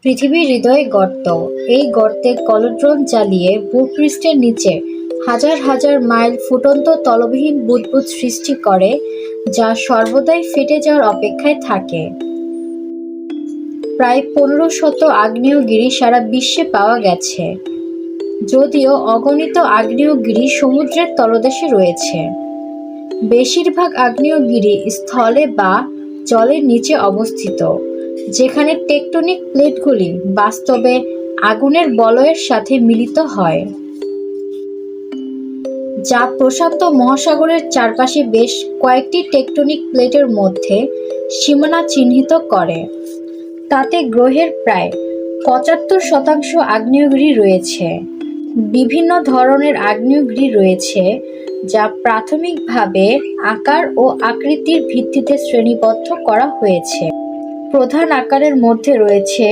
পৃথিবীর হৃদয়ে গর্ত। এই গর্তে কলড্রন জ্বালিয়ে ভূপৃষ্ঠের নিচে হাজার হাজার মাইল ফুটন্ত তলবিহীন বুদবুদ সৃষ্টি করে, যা সর্বদাই ফেটে যাওয়ার অপেক্ষায় থাকে। প্রায় 1500 আগ্নেয়গিরি সারা বিশ্বে পাওয়া গেছে, যদিও অগণিত আগ্নেয়গিরি সমুদ্রের তলদেশে রয়েছে। বেশিরভাগ আগ্নেয়গিরি স্থলে বা জলের নিচে অবস্থিত, যেখানে টেকটনিক প্লেটগুলি বাস্তবে আগুনের বলয়ের সাথে মিলিত হয়, যা প্রশান্ত মহাসাগরের চারপাশে বেশ কয়েকটি টেকটনিক প্লেটের মধ্যে সীমানা চিহ্নিত করে। তাতে গ্রহের প্রায় 75% আগ্নেয়গিরি রয়েছে। বিভিন্ন ধরনের আগ্নেয়গিরি রয়েছে, যা প্রাথমিকভাবে আকার ও আকৃতির ভিত্তিতে শ্রেণীবদ্ধ করা হয়েছে। প্রধান আকারের মধ্যে রয়েছে